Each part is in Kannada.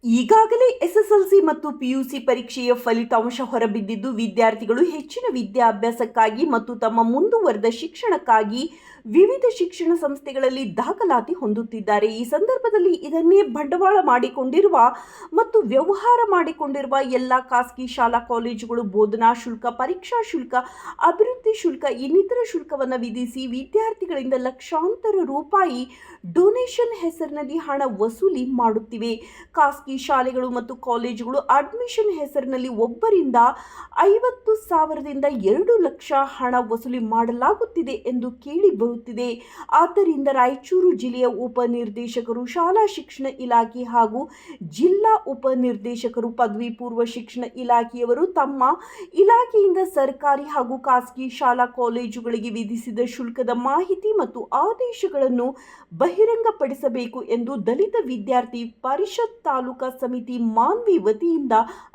ಈಗಾಗಲೇ ಎಸ್ಎಸ್ಎಲ್ಸಿ ಮತ್ತು ಪಿಯುಸಿ ಪರೀಕ್ಷೆಯ ಫಲಿತಾಂಶ ಹೊರಬಿದ್ದಿದ್ದು, ವಿದ್ಯಾರ್ಥಿಗಳು ಹೆಚ್ಚಿನ ವಿದ್ಯಾಭ್ಯಾಸಕ್ಕಾಗಿ ಮತ್ತು ತಮ್ಮ ಮುಂದುವರೆದ ಶಿಕ್ಷಣಕ್ಕಾಗಿ ವಿವಿಧ ಶಿಕ್ಷಣ ಸಂಸ್ಥೆಗಳಲ್ಲಿ ದಾಖಲಾತಿ ಹೊಂದುತ್ತಿದ್ದಾರೆ. ಈ ಸಂದರ್ಭದಲ್ಲಿ ಇದನ್ನೇ ಬಂಡವಾಳ ಮಾಡಿಕೊಂಡಿರುವ ಮತ್ತು ವ್ಯವಹಾರ ಮಾಡಿಕೊಂಡಿರುವ ಎಲ್ಲ ಖಾಸಗಿ ಶಾಲಾ ಕಾಲೇಜುಗಳು ಬೋಧನಾ ಶುಲ್ಕ, ಪರೀಕ್ಷಾ ಶುಲ್ಕ, ಅಭಿವೃದ್ಧಿ ಶುಲ್ಕ ಇನ್ನಿತರ ಶುಲ್ಕವನ್ನು ವಿಧಿಸಿ ವಿದ್ಯಾರ್ಥಿಗಳಿಂದ ಲಕ್ಷಾಂತರ ರೂಪಾಯಿ ಡೊನೇಷನ್ ಹೆಸರಿನಲ್ಲಿ ಹಣ ವಸೂಲಿ ಮಾಡುತ್ತಿವೆ. ಖಾಸಗಿ ಶಾಲೆಗಳು ಮತ್ತು ಕಾಲೇಜುಗಳು ಅಡ್ಮಿಷನ್ ಹೆಸರಿನಲ್ಲಿ ಒಬ್ಬರಿಂದ 50,000ದಿಂದ 2 ಲಕ್ಷ ಹಣ ವಸೂಲಿ ಮಾಡಲಾಗುತ್ತಿದೆ ಎಂದು ಕೇಳಿ ಬರುತ್ತಿದೆ. ಆದ್ದರಿಂದ ರಾಯಚೂರು ಜಿಲ್ಲೆಯ ಉಪನಿರ್ದೇಶಕರು, ಶಾಲಾ ಶಿಕ್ಷಣ ಇಲಾಖೆ ಹಾಗೂ ಜಿಲ್ಲಾ ಉಪನಿರ್ದೇಶಕರು, ಪದವಿ ಪೂರ್ವ ಶಿಕ್ಷಣ ಇಲಾಖೆಯವರು ತಮ್ಮ ಇಲಾಖೆಯಿಂದ ಸರ್ಕಾರಿ ಹಾಗೂ ಖಾಸಗಿ ಶಾಲಾ ಕಾಲೇಜುಗಳಿಗೆ ವಿಧಿಸಿದ ಶುಲ್ಕದ ಮಾಹಿತಿ ಮತ್ತು ಆದೇಶಗಳನ್ನು ಬಹಿರಂಗಪಡಿಸಬೇಕು ಎಂದು ದಲಿತ ವಿದ್ಯಾರ್ಥಿ ಪರಿಷತ್ ತಾಲೂಕಾ ಸಮಿತಿ ಮಾನ್ವಿ ವತಿಯಿಂದ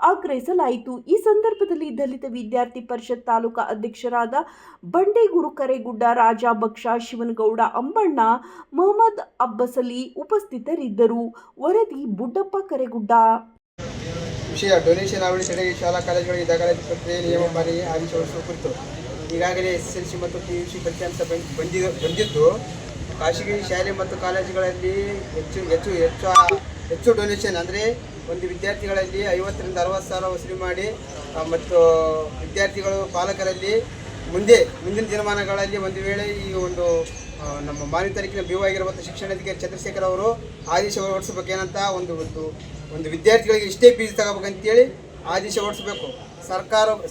ಆಗ್ರಹಿಸಲಾಯಿತು. ಈ ಸಂದರ್ಭದಲ್ಲಿ ದಲಿತ ವಿದ್ಯಾರ್ಥಿ ಪರಿಷತ್ ತಾಲೂಕಾ ಅಧ್ಯಕ್ಷರಾದ ಬಂಡೇಗೂರು ಕರೇಗುಡ್ಡ, ರಾಜಾ ಬಕ್ಷ, ಶಿವನಗೌಡ ಅಂಬಣ್ಣ, ಮೊಹಮ್ಮದ್ ಅಬ್ಬಸಲಿ ಉಪಸ್ಥಿತರಿದ್ದರು. ವರದಿ ಬುಡ್ಡಪ್ಪ ಕರೇಗುಡ್ಡ. ವಿಷಯ ಡೊನೇಷನ್ ಅವಳಿ ತಡೆಗೆ ಶಾಲಾ ಕಾಲೇಜುಗಳಿಗೆ ದಾಖಲಾತಿ ಪ್ರಕ್ರಿಯೆ ನಿಯಮ ಪಾಲನೆ ಆದೇಶ ಹೊರಡಿಸುವ ಕುರಿತು ಈಗಾಗಲೇ ಎಸ್ಎಸ್ಎಲ್ಸಿ ಮತ್ತು ಪಿಯುಸಿ ಫಲಿತಾಂಶ ಬಂದಿದ್ದು, ಖಾಸಗಿ ಶಾಲೆ ಮತ್ತು ಕಾಲೇಜುಗಳಲ್ಲಿ ಹೆಚ್ಚು ಡೊನೇಷನ್ ಅಂದರೆ ಒಂದು ವಿದ್ಯಾರ್ಥಿಗಳಲ್ಲಿ 50,000ರಿಂದ 60,000 ವಸೂಲಿ ಮಾಡಿ ಮತ್ತು ವಿದ್ಯಾರ್ಥಿಗಳು ಪಾಲಕರಲ್ಲಿ ಮುಂದಿನ ದಿನಮಾನಗಳಲ್ಲಿ ಒಂದು ವೇಳೆ ಈ ಒಂದು ನಮ್ಮ ಮಾನ್ಯ ತಾರೀಕಿನ BO ಆಗಿರುವಂಥ ಶಿಕ್ಷಣಾಧಿಕಾರಿ ಚಂದ್ರಶೇಖರ್ ಅವರು ಆದೇಶ ಹೊರಡಿಸಬೇಕೇನಂತ ಒಂದು ವಿದ್ಯಾರ್ಥಿಗಳಿಗೆ ಇಷ್ಟೇ ಫೀಸ್ ತಗೋಬೇಕಂತೇಳಿ ಆದೇಶ ಹೊರಡಿಸಬೇಕು.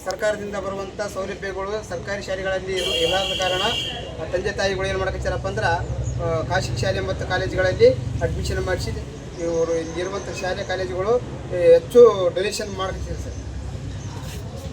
ಸರ್ಕಾರದಿಂದ ಬರುವಂಥ ಸೌಲಭ್ಯಗಳು ಸರ್ಕಾರಿ ಶಾಲೆಗಳಲ್ಲಿ ಇಲ್ಲದ ಕಾರಣ ತಂದೆ ತಾಯಿಗಳು ಏನು ಮಾಡಕತ್ತಾರಪ್ಪ ಅಂದ್ರೆ ಖಾಸಗಿ ಶಾಲೆ ಮತ್ತು ಕಾಲೇಜುಗಳಲ್ಲಿ ಅಡ್ಮಿಷನ್ ಮಾಡಿಸಿ ಇವರು ಇಲ್ಲಿರುವಂಥ ಶಾಲೆ ಕಾಲೇಜುಗಳು ಹೆಚ್ಚು ಡೊನೇಷನ್ ಮಾಡಕತ್ತಾರೆ ಸರ್.